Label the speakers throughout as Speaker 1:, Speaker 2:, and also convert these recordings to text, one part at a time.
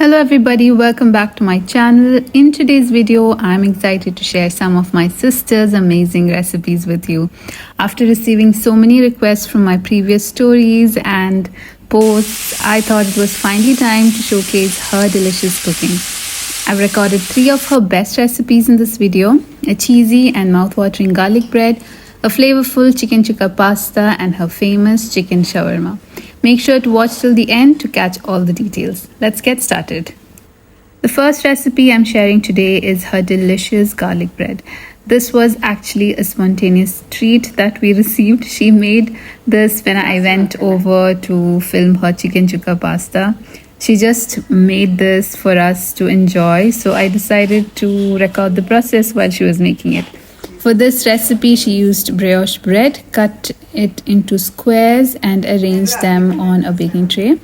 Speaker 1: Hello everybody, welcome back to my channel. In today's video, I'm excited to share some of my sister's amazing recipes with you. After receiving so many requests from my previous stories and posts, I thought it was finally time to showcase her delicious cooking. I've recorded 3 of her best recipes in this video: a cheesy and mouth-watering garlic bread, a flavorful chicken chukka pasta, and her famous chicken shawarma. Make sure to watch till the end to catch all the details. Let's get started. The first recipe I'm sharing today is her delicious garlic bread. This was actually a spontaneous treat that we received. She made this when I went over to film her chicken chukka pasta. She just made this for us to enjoy, so I decided to record the process while she was making it. For this recipe, she used brioche bread, cut it into squares and arranged them on a baking tray,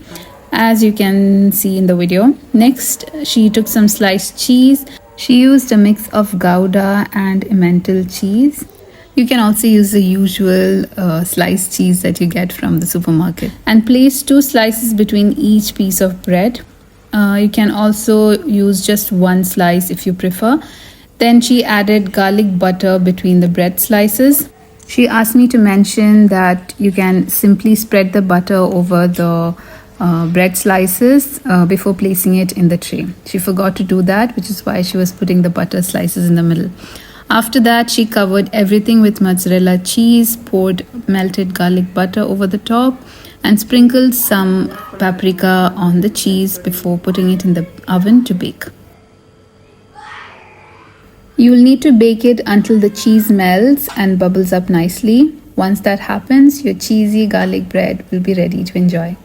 Speaker 1: as you can see in the video. Next, she took some sliced cheese. She used a mix of Gouda and Emmental cheese. You can also use the usual sliced cheese that you get from the supermarket, and place 2 slices between each piece of bread. You can also use just 1 slice if you prefer. Then she added garlic butter between the bread slices. She asked me to mention that you can simply spread the butter over the bread slices before placing it in the tray. She forgot to do that, which is why she was putting the butter slices in the middle. After that, she covered everything with mozzarella cheese, poured melted garlic butter over the top, and sprinkled some paprika on the cheese before putting it in the oven to bake. You will need to bake it until the cheese melts and bubbles up nicely. Once that happens, your cheesy garlic bread will be ready to enjoy.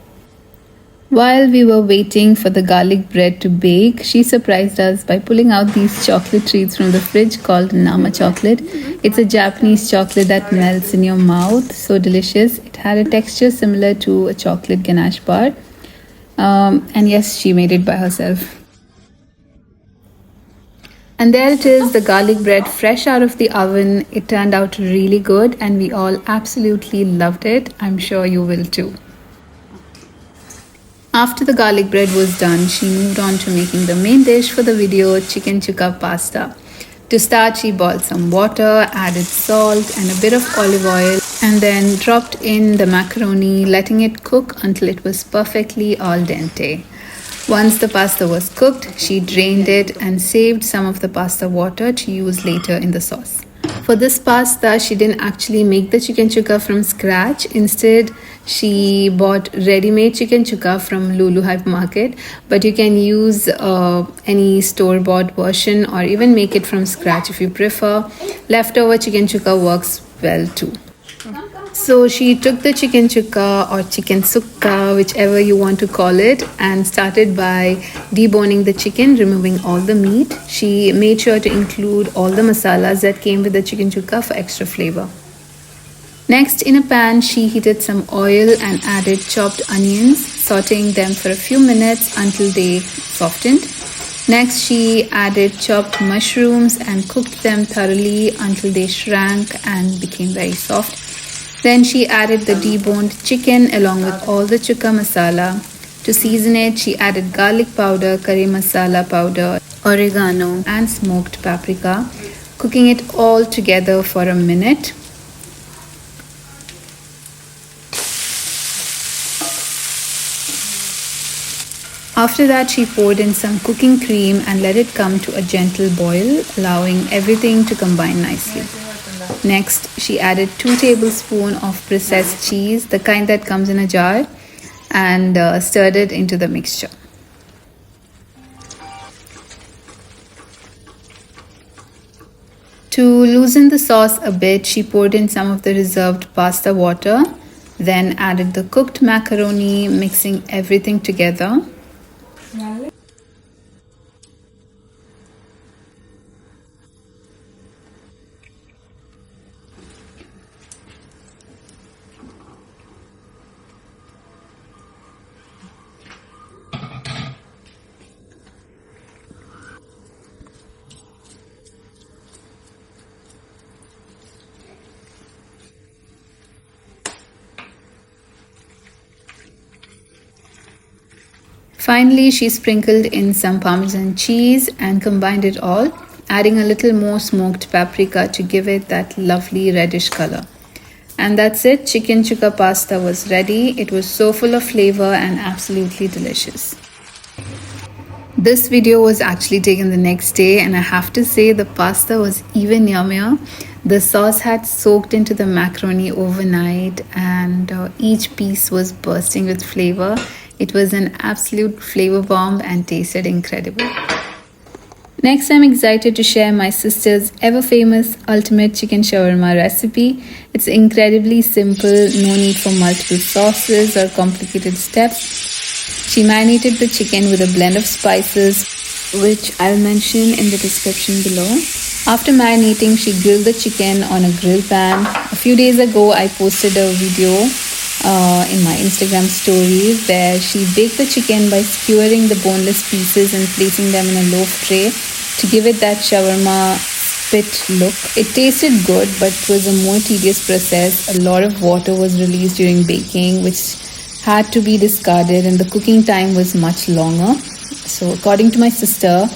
Speaker 1: While we were waiting for the garlic bread to bake, she surprised us by pulling out these chocolate treats from the fridge called Nama chocolate. It's a Japanese chocolate that melts in your mouth. So delicious. It had a texture similar to a chocolate ganache bar. And yes, she made it by herself. And there it is, the garlic bread fresh out of the oven. It turned out really good and we all absolutely loved it. I'm sure you will too. After the garlic bread was done, she moved on to making the main dish for the video, chicken chukka pasta. To start, she boiled some water, added salt and a bit of olive oil, and then dropped in the macaroni, letting it cook until it was perfectly al dente. Once the pasta was cooked, she drained it and saved some of the pasta water to use later in the sauce. For this pasta, she didn't actually make the chicken chukka from scratch. Instead, she bought ready-made chicken chukka from Lulu Hypermarket, but you can use any store-bought version or even make it from scratch if you prefer. Leftover chicken chukka works well too. So she took the chicken chukka or chicken sukka, whichever you want to call it, and started by deboning the chicken, removing all the meat. She made sure to include all the masalas that came with the chicken chukka for extra flavor. Next, in a pan, she heated some oil and added chopped onions, sauteing them for a few minutes until they softened. Next, she added chopped mushrooms and cooked them thoroughly until they shrank and became very soft. Then she added the deboned chicken along with all the chukka masala. To season it, she added garlic powder, curry masala powder, oregano, and smoked paprika, cooking it all together for a minute. After that, she poured in some cooking cream and let it come to a gentle boil, allowing everything to combine nicely. Next, she added 2 tablespoons of processed cheese, the kind that comes in a jar, and stirred it into the mixture. To loosen the sauce a bit, she poured in some of the reserved pasta water, then added the cooked macaroni, mixing everything together. Finally, she sprinkled in some Parmesan cheese and combined it all, adding a little more smoked paprika to give it that lovely reddish color. And that's it, chicken chukka pasta was ready. It was so full of flavor and absolutely delicious. This video was actually taken the next day, and I have to say the pasta was even yummier. The sauce had soaked into the macaroni overnight, and each piece was bursting with flavor. It was an absolute flavor bomb and tasted incredible. Next, I'm excited to share my sister's ever famous ultimate chicken shawarma recipe. It's incredibly simple, no need for multiple sauces or complicated steps. She marinated the chicken with a blend of spices, which I'll mention in the description below. After marinating, she grilled the chicken on a grill pan. A few days ago, I posted a video in my Instagram story where she baked the chicken by skewering the boneless pieces and placing them in a loaf tray to give it that shawarma spit look. It tasted good, but it was a more tedious process. A lot of water was released during baking, which had to be discarded, and the cooking time was much longer. So according to my sister,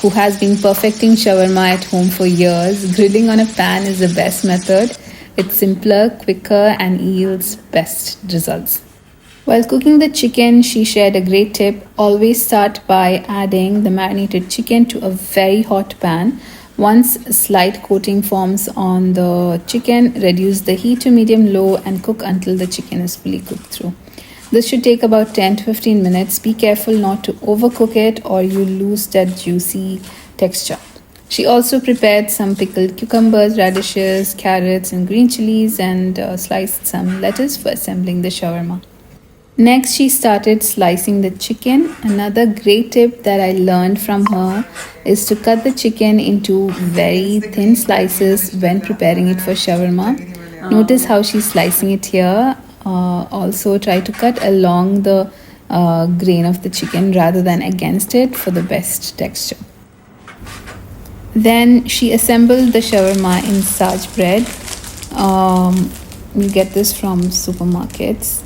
Speaker 1: who has been perfecting shawarma at home for years, grilling on a pan is the best method. It's simpler, quicker, and yields best results. While cooking the chicken, she shared a great tip. Always start by adding the marinated chicken to a very hot pan. Once a slight coating forms on the chicken, reduce the heat to medium-low and cook until the chicken is fully cooked through. This should take about 10 to 15 minutes. Be careful not to overcook it or you lose that juicy texture. She also prepared some pickled cucumbers, radishes, carrots, and green chillies, and sliced some lettuce for assembling the shawarma. Next, she started slicing the chicken. Another great tip that I learned from her is to cut the chicken into very thin slices when preparing it for shawarma. Notice how she's slicing it here. Also try to cut along the grain of the chicken rather than against it for the best texture. Then she assembled the shawarma in Saaj bread. You get this from supermarkets.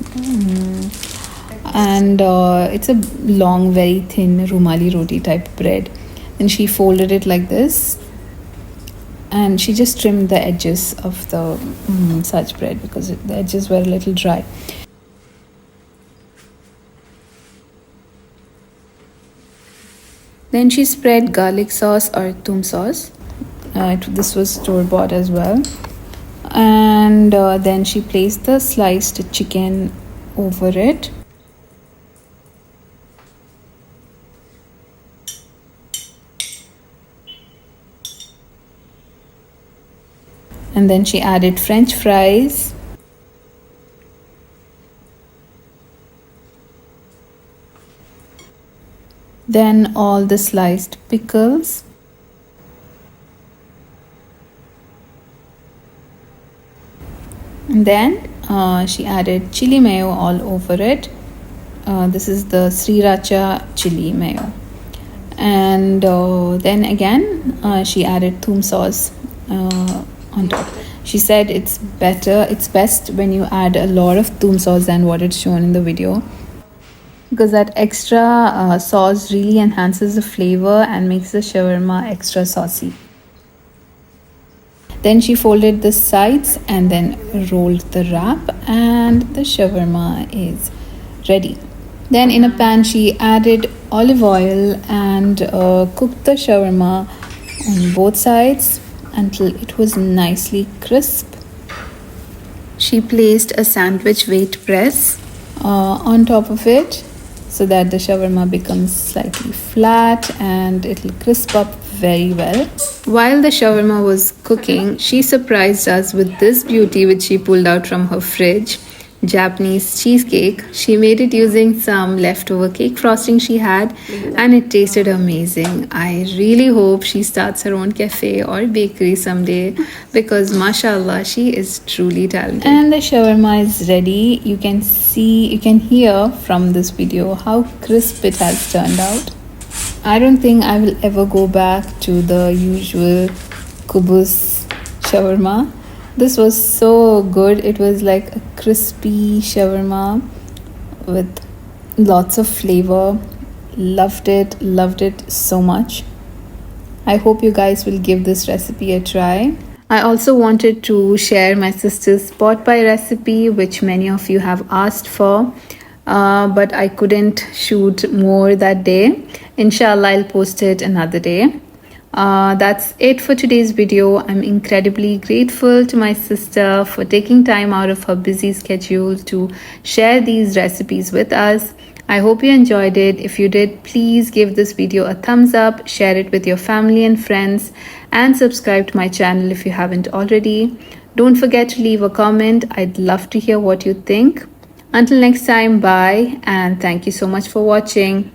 Speaker 1: And it's a long, very thin rumali roti type bread. Then she folded it like this. And she just trimmed the edges of the Saaj bread because the edges were a little dry. Then she spread garlic sauce or Toum sauce. This was store-bought as well. And then she placed the sliced chicken over it. And then she added French fries. Then all the sliced pickles. And then she added chili mayo all over it. This is the sriracha chili mayo. And then again she added Toum sauce on top. She said it's best when you add a lot of Toum sauce than what it's shown in the video, because that extra sauce really enhances the flavor and makes the shawarma extra saucy. Then she folded the sides and then rolled the wrap, and the shawarma is ready. Then in a pan she added olive oil and cooked the shawarma on both sides until it was nicely crisp. She placed a sandwich weight press on top of it so that the shawarma becomes slightly flat and it'll crisp up very well. While the shawarma was cooking, she surprised us with this beauty which she pulled out from her fridge. Japanese cheesecake. She made it using some leftover cake frosting she had, and it tasted amazing. I really hope she starts her own cafe or bakery someday, because mashallah, she is truly talented. And the shawarma is ready. You can hear from this video how crisp it has turned out. I don't think I will ever go back to the usual kubus shawarma. This was so good. It was like a crispy shawarma with lots of flavor. loved it so much. I hope you guys will give this recipe a try. I also wanted to share my sister's pot pie recipe, which many of you have asked for, but I couldn't shoot more that day. Inshallah, I'll post it another day. That's it for today's video. I'm incredibly grateful to my sister for taking time out of her busy schedule to share these recipes with us. I hope you enjoyed it. If you did, please give this video a thumbs up, share it with your family and friends, and subscribe to my channel if you haven't already. Don't forget to leave a comment. I'd love to hear what you think. Until next time, bye, and thank you so much for watching.